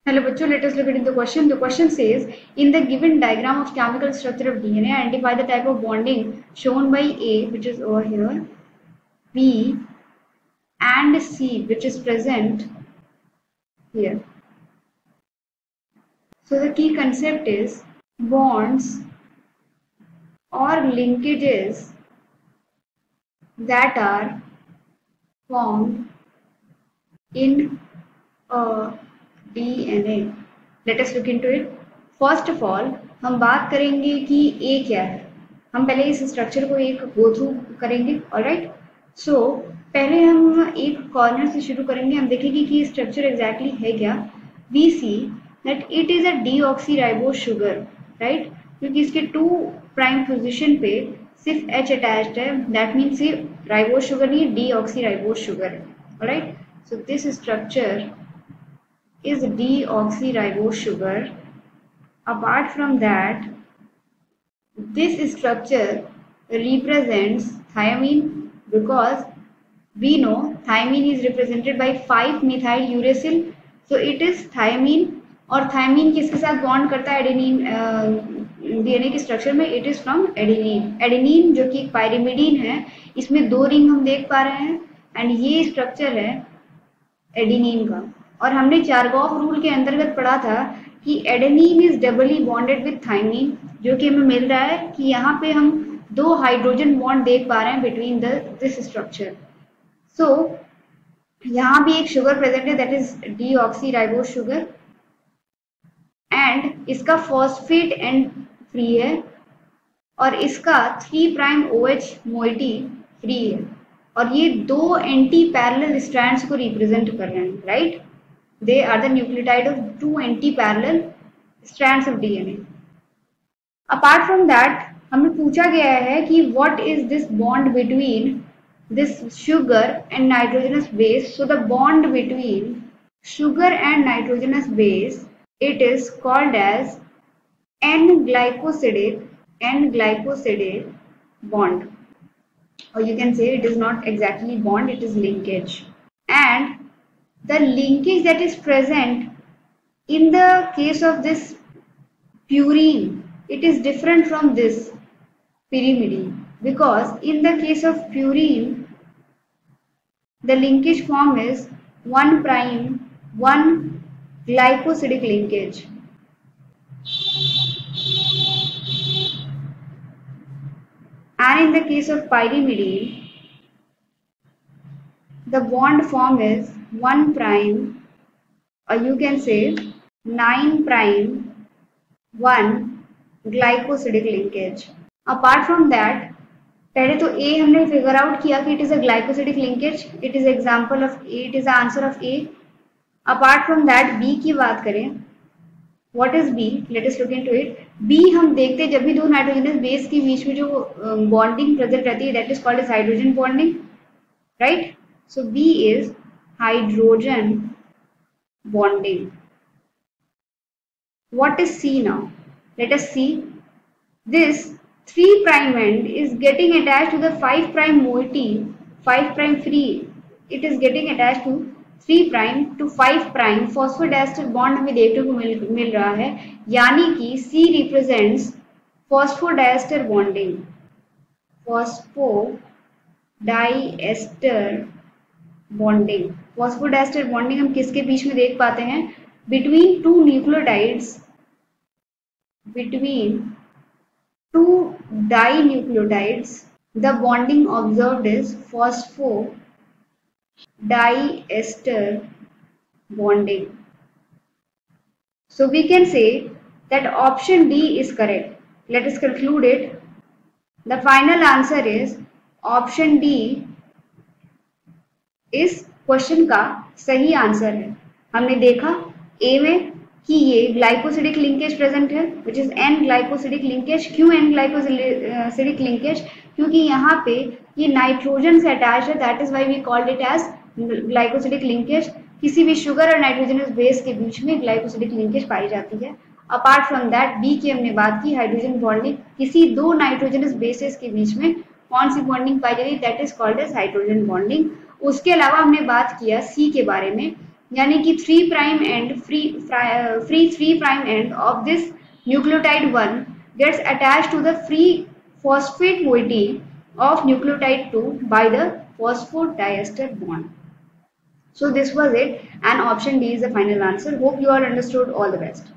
Hello, bachcho. Let us look at the question. The question says, in the given diagram of chemical structure of DNA, identify the type of bonding shown by A, which is over here, B, and C, which is present here. So the key concept is bonds or linkages that are formed in a DNA. Let us look into it. First of all, हम बात करेंगे कि A क्या है. हम पहले इस structure को एक गो थ्रू करेंगे. ऑलराइट. सो पहले हम एक कॉर्नर से शुरू करेंगे. हम देखेंगे कि स्ट्रक्चर एग्जैक्टली है क्या. We see that it is a deoxyribose sugar, right? क्योंकि इसके 2 प्राइम पोजीशन पे सिर्फ H अटैच्ड है. दैट मीन्स ये राइबोस शुगर नहीं, डीऑक्सीराइबोस शुगर है. Alright. So this structure is deoxyribose sugar. Apart from that, this structure represents thiamine because we know thiamine is represented by 5-methyl uracil. So it is thiamine. और thiamine किसके साथ bond करता है adenine DNA के structure में? It is from adenine. Adenine जो कि एक पायरिमिडीन है, इसमें 2 रिंग हम देख पा रहे हैं एंड ये स्ट्रक्चर है एडेनिन का. और हमने चारगॉफ रूल के अंतर्गत पढ़ा था कि adenine is doubly bonded with thymine, जो कि हमें मिल रहा है कि यहाँ पे हम 2 हाइड्रोजन बॉन्ड देख पा रहे हैं बिटवीन दिस स्ट्रक्चर. सो यहाँ भी एक शुगर प्रेजेंट है, that is deoxyribose sugar, and इसका फॉस्फेट एंड फ्री है और इसका 3 प्राइम OH मोइटी फ्री है. और ये 2 एंटी पैरेलल स्ट्रैंड्स को रिप्रेजेंट कर रहे हैं. Right. They are the nucleotide of 2 anti parallel strands of DNA. Apart from that हमें पूछा गया है कि what is this bond between this sugar and nitrogenous base. So the bond between sugar and nitrogenous base, it is called as N-glycosidic bond, or you can say it is not exactly bond, it is linkage. And the linkage that is present in the case of this purine, it is different from this pyrimidine, because in the case of purine the linkage form is 1 prime 1 glycosidic linkage. And in the case of pyrimidine, the bond form is 1 prime, or you can say 9 prime 1 glycosidic linkage. Apart from that, पहले तो A हमने figure out किया कि it is a glycosidic linkage. It is example of A, it is the answer of A. Apart from that B की बात करें, what is B? Let us look into it. B हम देखते हैं जब भी 2 नाइट्रोजनस बेस के बीच में जो बॉन्डिंग प्रेजेंट रहती है, that is called as hydrogen bonding. Right. So B is hydrogen bonding. What is C now? Let us see. This 3 prime end is getting attached to the 5 prime moiety, 5 prime free. It is getting attached to 3 prime to 5 prime phosphodiester bond हमें देखने को मिल रहा है, यानी कि C represents phosphodiester bonding. Phosphodiester bonding. Phosphodiester bonding हम किसके बीच में देख पाते हैं? Between 2 nucleotides, between 2 dinucleotides, the bonding observed is phosphodiester bonding. So we can say that option D is correct. Let us conclude it. The final answer is option D इस question का सही answer है. हमने देखा A में कि ये glycosidic linkage present है, which is N glycosidic linkage. क्यों एन ग्लाइकोसिडिक लिंकेज? क्योंकि यहाँ पे ये नाइट्रोजन से अटैच है, that is why we called it as glycosidic linkage. किसी भी शुगर और नाइट्रोजनस बेस के बीच में ग्लाइकोसिडिक लिंकेज पाई जाती है. अपार्ट फ्रॉम दैट बी की हमने बात की हाइड्रोजन बॉन्डिंग. किसी 2 नाइट्रोजनस बेसेस के बीच में कौन सी बॉन्डिंग पाई जाती है? That is called as hydrogen bonding. उसके अलावा हमने बात किया सी के बारे में यानी कि 3 prime and free 3 prime end of this nucleotide 1 gets attached to the free phosphate moiety of nucleotide 2 by the phosphodiester bond. So this was it, and option D is the final answer. Hope you all understood. All the best.